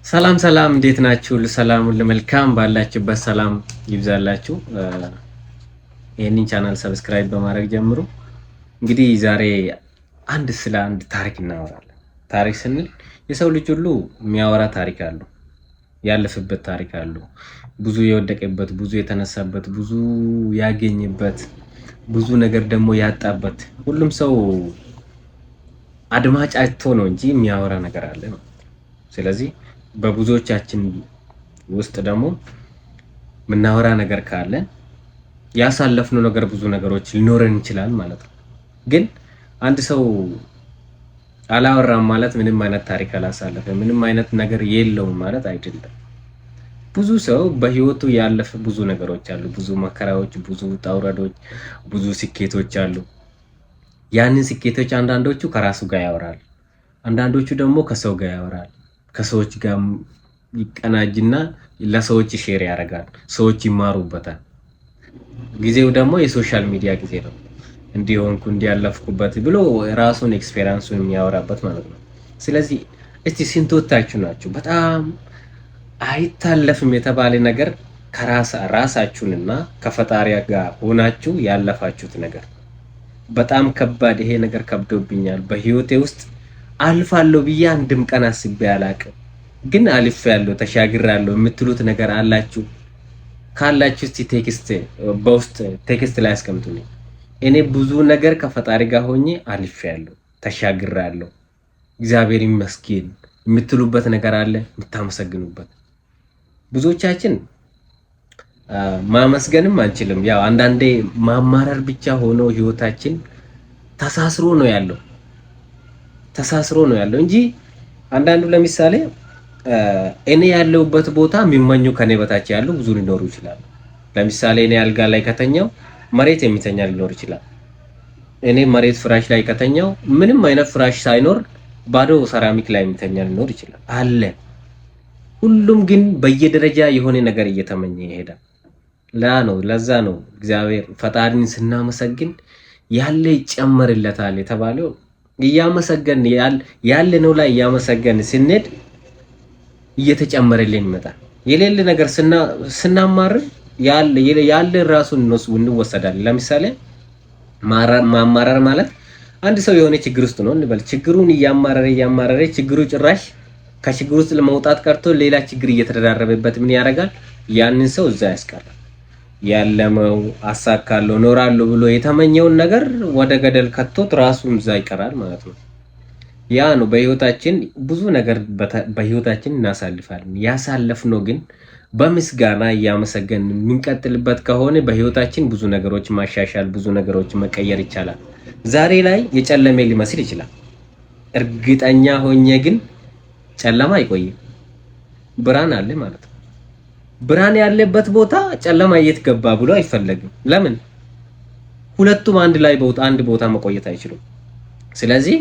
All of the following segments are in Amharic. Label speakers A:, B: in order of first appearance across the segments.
A: ሰላም ሰላም፣ እንዴት ናችሁ? ሰላም ሁሉ መልካም ባላችሁበት ሰላም ይብዛላችሁ። ይህንን ቻናል ሰብስክራይብ በማድረግ ጀምሩ። እንግዲህ ዛሬ ስለ አንድ ታሪክ እናወራለን። ታሪክ ስንል የሰው ልጅ ሁሉ የሚያወራ ታሪክ አለው፣ ያለፈበት ታሪክ አለው፣ ብዙ የወደቀበት፣ ብዙ የተነሳበት፣ ብዙ ያገኘበት፣ ብዙ ነገር ደግሞ ያጣበት። ሁሉም ሰው አድማጭ አጥቶ ነው እንጂ የሚያወራ ነገር አለ ነው። ስለዚህ በብዙዎቻችን ውስጥ ደግሞ የምናወራ ነገር ካለ ያሳለፍነው ነገር ብዙ ነገሮች ሊኖረን ይችላል ማለት ነው። ግን አንድ ሰው አላወራም ማለት ምንም አይነት ታሪክ አላሳለፈ ምንም አይነት ነገር የለውም ማለት አይደለም። ብዙ ሰው በህይወቱ ያለፈ ብዙ ነገሮች አሉ፣ ብዙ መከራዎች፣ ብዙ ውጣ ውረዶች፣ ብዙ ስኬቶች አሉ። ያንን ስኬቶች አንዳንዶቹ ከራሱ ጋር ያወራል፣ አንዳንዶቹ ደግሞ ከሰው ጋር ያወራል። ከሰዎች ጋር ይቀናጅና ለሰዎች ሼር ያደርጋል፣ ሰዎች ይማሩበታል። ጊዜው ደግሞ የሶሻል ሚዲያ ጊዜ ነው። እንዲሆንኩ እንዲያለፍኩበት ብሎ ራሱን ኤክስፔሪንሱን የሚያወራበት ማለት ነው። ስለዚህ እስቲ ስንቶቻችሁ ናችሁ በጣም አይታለፍም የተባለ ነገር ራሳችሁንና ከፈጣሪ ጋር ሆናችሁ ያለፋችሁት ነገር በጣም ከባድ፣ ይሄ ነገር ከብዶብኛል በህይወቴ ውስጥ አልፋለሁ ብዬ አንድም ቀን አስቤ አላቅም፣ ግን አልፌያለሁ ተሻግራለሁ የምትሉት ነገር አላችሁ? ካላችሁ እስቲ በውስጥ ቴክስት ላይ አስቀምጡልኝ። እኔ ብዙ ነገር ከፈጣሪ ጋር ሆኜ አልፌያለሁ ተሻግራለሁ እግዚአብሔር ይመስገን የምትሉበት ነገር አለ የምታመሰግኑበት? ብዙዎቻችን ማመስገንም አንችልም። ያው አንዳንዴ ማማረር ብቻ ሆኖ ህይወታችን ተሳስሮ ነው ያለው እንጂ አንዳንዱ ለምሳሌ እኔ ያለሁበት ቦታ የሚመኙ ከኔ በታች ያሉ ብዙ ሊኖሩ ይችላሉ። ለምሳሌ እኔ አልጋ ላይ ከተኛው መሬት የሚተኛ ሊኖር ይችላል። እኔ መሬት ፍራሽ ላይ ከተኛው ምንም አይነት ፍራሽ ሳይኖር ባዶ ሰራሚክ ላይ የሚተኛ ሊኖር ይችላል አለ። ሁሉም ግን በየደረጃ የሆነ ነገር እየተመኘ ይሄዳል። ለዛ ነው እግዚአብሔር ፈጣሪን ስናመሰግን ያለ ይጨመርለታል የተባለው። እያመሰገን ያለነው ላይ እያመሰገን ስንሄድ እየተጨመረልን ይመጣል። የሌለ ነገር ስናማር ያለ ራሱን እንወሰዳለን። ለምሳሌ ማማረር ማለት አንድ ሰው የሆነ ችግር ውስጥ ነው እንበል። ችግሩን እያማረረ ችግሩ ጭራሽ ከችግሩ ውስጥ ለመውጣት ቀርቶ ሌላ ችግር እየተደራረበበት ምን ያደርጋል? ያንን ሰው እዛ ያስቀራል። ያለመው አሳካለሁ ኖራለሁ ብሎ የተመኘውን ነገር ወደ ገደል ከቶት ራሱን እዛ ይቀራል ማለት ነው። ያ ነው በህይወታችን ብዙ ነገር በህይወታችን እናሳልፋለን። ያሳለፍነው ግን በምስጋና እያመሰገን የምንቀጥልበት ከሆነ በህይወታችን ብዙ ነገሮች ማሻሻል፣ ብዙ ነገሮች መቀየር ይቻላል። ዛሬ ላይ የጨለመ ሊመስል ይችላል። እርግጠኛ ሆኜ ግን ጨለማ አይቆይም፣ ብርሃን አለ ማለት ነው። ብርሃን ያለበት ቦታ ጨለማ የት ገባ ብሎ አይፈለግም። ለምን? ሁለቱም አንድ ቦታ መቆየት አይችሉም። ስለዚህ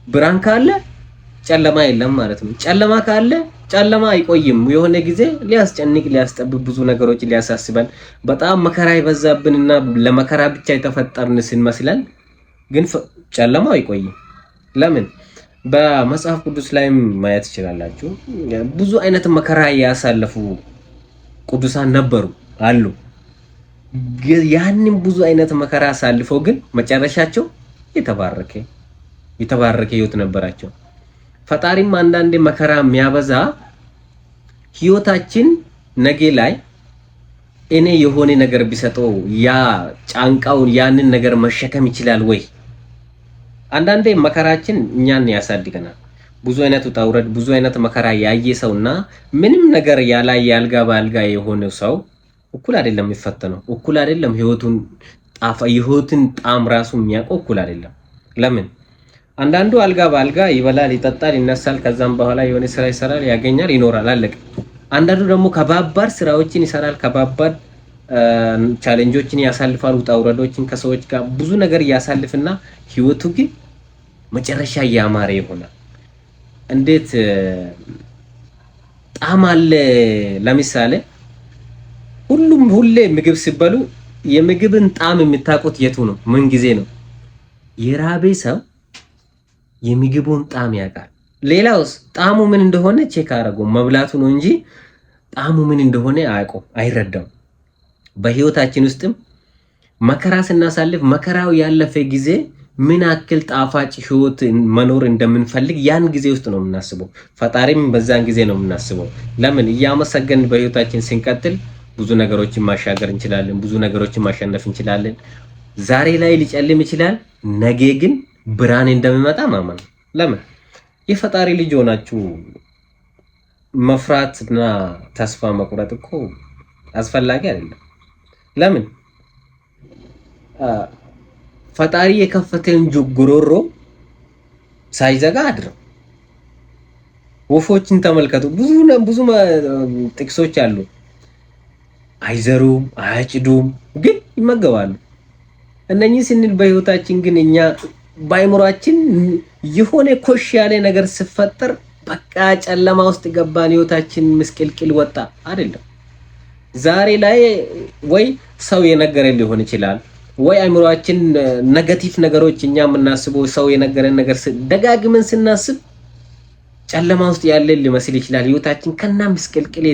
A: ብርሃን ካለ ጨለማ የለም ማለት ነው። ጨለማ ካለ ጨለማ አይቆይም። የሆነ ጊዜ ሊያስጨንቅ፣ ሊያስጠብብ፣ ብዙ ነገሮች ሊያሳስበን፣ በጣም መከራ ይበዛብንና ለመከራ ብቻ የተፈጠርን ስንመስለን ግን ጨለማው አይቆይም። ለምን? በመጽሐፍ ቅዱስ ላይም ማየት ትችላላችሁ። ብዙ አይነት መከራ ያሳለፉ ቅዱሳን ነበሩ አሉ። ያንን ብዙ አይነት መከራ አሳልፈው ግን መጨረሻቸው የተባረከ ህይወት ነበራቸው። ፈጣሪም አንዳንዴ መከራ የሚያበዛ ህይወታችን ነገ ላይ እኔ የሆነ ነገር ቢሰጠው ያ ጫንቃውን ያንን ነገር መሸከም ይችላል ወይ? አንዳንዴ መከራችን እኛን ያሳድገናል። ብዙ አይነት ውጣ ውረድ፣ ብዙ አይነት መከራ ያየ ሰውና ምንም ነገር ያላየ አልጋ በአልጋ የሆነ ሰው እኩል አይደለም የሚፈተነው፣ እኩል አይደለም ህይወትን ጣም ራሱ የሚያውቀው እኩል አይደለም። ለምን? አንዳንዱ አልጋ በአልጋ ይበላል፣ ይጠጣል፣ ይነሳል፣ ከዛም በኋላ የሆነ ስራ ይሰራል፣ ያገኛል፣ ይኖራል፣ አለቀ። አንዳንዱ ደግሞ ከባባድ ስራዎችን ይሰራል፣ ከባባድ ቻሌንጆችን ያሳልፋል፣ ውጣ ውረዶችን ከሰዎች ጋር ብዙ ነገር ያሳልፍና ህይወቱ ግን መጨረሻ ያማረ ይሆናል። እንዴት ጣም አለ። ለምሳሌ ሁሌ ምግብ ሲበሉ የምግብን ጣም የምታውቁት የቱ ነው? ምን ጊዜ ነው? የራቤ ሰው የምግቡን ጣም ያውቃል። ሌላውስ ጣዕሙ ምን እንደሆነ ቼክ አደረገው መብላቱ ነው እንጂ ጣዕሙ ምን እንደሆነ አያውቀው አይረዳም። በህይወታችን ውስጥም መከራ ስናሳልፍ መከራው ያለፈ ጊዜ ምን አክል ጣፋጭ ህይወት መኖር እንደምንፈልግ ያን ጊዜ ውስጥ ነው የምናስበው። ፈጣሪም በዛን ጊዜ ነው የምናስበው። ለምን እያመሰገን በህይወታችን ስንቀጥል ብዙ ነገሮችን ማሻገር እንችላለን። ብዙ ነገሮችን ማሸነፍ እንችላለን። ዛሬ ላይ ሊጨልም ይችላል፣ ነገ ግን ብርሃን እንደሚመጣ ማመን። ለምን የፈጣሪ ልጅ ሆናችሁ መፍራትና ተስፋ መቁረጥ እኮ አስፈላጊ አይደለም። ለምን ፈጣሪ የከፈተን ጉሮሮ ሳይዘጋ አድረው። ወፎችን ተመልከቱ። ብዙ ጥቅሶች አሉ። አይዘሩም፣ አያጭዱም፣ ግን ይመገባሉ። እነኚህ ስንል በህይወታችን ግን እኛ በአይምሯችን የሆነ ኮሽ ያለ ነገር ሲፈጠር በቃ ጨለማ ውስጥ ገባን፣ ህይወታችን ምስቅልቅል ወጣ አይደለም። ዛሬ ላይ ወይ ሰው የነገረን ሊሆን ይችላል፣ ወይ አይምሯችን ኔጌቲቭ ነገሮች እኛ የምናስበው ሰው የነገረን ነገር ደጋግመን ስናስብ ጨለማ ውስጥ ያለን ሊመስል ይችላል። ህይወታችን ከና ምስቅልቅል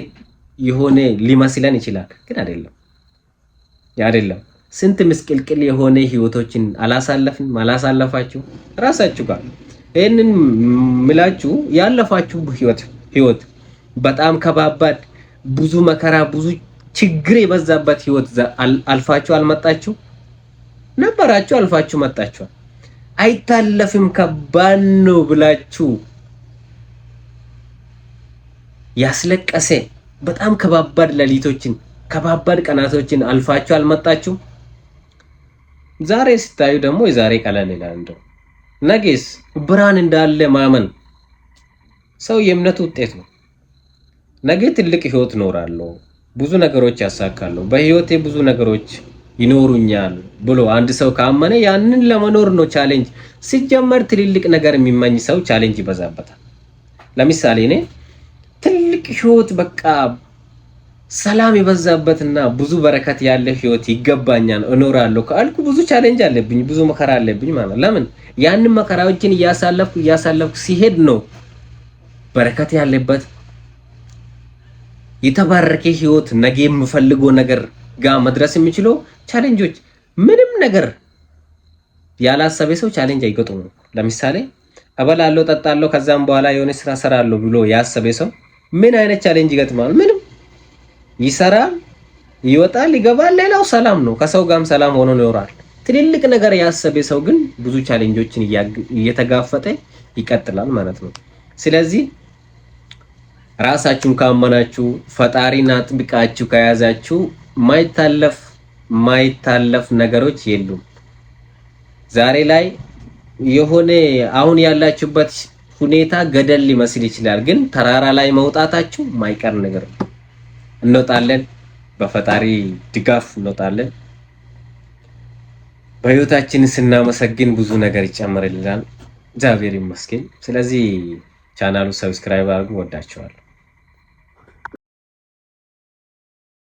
A: የሆነ ሊመስለን ይችላል፣ ግን አይደለም። ስንት ምስቅልቅል የሆነ ህይወቶችን አላሳለፋችሁ ራሳችሁ ጋር። ይሄንን ምላችሁ ያለፋችሁ ህይወት በጣም ከባባድ ብዙ መከራ ብዙ ችግር የበዛበት ህይወት አልፋችሁ አልመጣችሁ ነበራችሁ፣ አልፋችሁ መጣችሁ። አይታለፍም ከባድ ነው ብላችሁ ያስለቀሰ በጣም ከባባድ ሌሊቶችን ከባባድ ቀናቶችን አልፋችሁ አልመጣችሁ። ዛሬ ስታዩ ደግሞ የዛሬ ቀላል ይላል። እንደው ነገስ ብርሃን እንዳለ ማመን ሰው የእምነቱ ውጤት ነው። ነገ ትልቅ ህይወት እኖራለሁ፣ ብዙ ነገሮች ያሳካለሁ፣ በህይወቴ ብዙ ነገሮች ይኖሩኛል ብሎ አንድ ሰው ካመነ ያንን ለመኖር ነው ቻሌንጅ። ሲጀመር ትልልቅ ነገር የሚመኝ ሰው ቻሌንጅ ይበዛበታል። ለምሳሌ እኔ ትልቅ ህይወት በቃ ሰላም የበዛበትና ብዙ በረከት ያለ ህይወት ይገባኛል እኖራለሁ ካልኩ ብዙ ቻሌንጅ አለብኝ፣ ብዙ መከራ አለብኝ ማለት። ለምን ያንን መከራዎችን እያሳለፍኩ ሲሄድ ነው በረከት ያለበት የተባረከ ህይወት ነገ የምፈልገው ነገር ጋር መድረስ የሚችለው። ቻሌንጆች ምንም ነገር ያላሰበ ሰው ቻሌንጅ አይገጥሙም። ለምሳሌ እበላለሁ፣ ጠጣለሁ፣ ከዛም በኋላ የሆነ ስራ ሰራለሁ ብሎ ያሰበ ሰው ምን አይነት ቻሌንጅ ይገጥማል? ምንም። ይሰራል፣ ይወጣል፣ ይገባል፣ ሌላው ሰላም ነው፣ ከሰው ጋርም ሰላም ሆኖ ይኖራል። ትልልቅ ነገር ያሰበ ሰው ግን ብዙ ቻሌንጆችን እየተጋፈጠ ይቀጥላል ማለት ነው። ስለዚህ ራሳችሁን ካመናችሁ ፈጣሪን አጥብቃችሁ ከያዛችሁ ማይታለፍ ነገሮች የሉም። ዛሬ ላይ የሆነ አሁን ያላችሁበት ሁኔታ ገደል ሊመስል ይችላል፣ ግን ተራራ ላይ መውጣታችሁ ማይቀር ነገር ነው። እንወጣለን፣ በፈጣሪ ድጋፍ እንወጣለን። በህይወታችን ስናመሰግን ብዙ ነገር ይጨምርልናል። እግዚአብሔር ይመስገን። ስለዚህ ቻናሉ ሰብስክራይብ አድርጉ። ወዳችኋለሁ።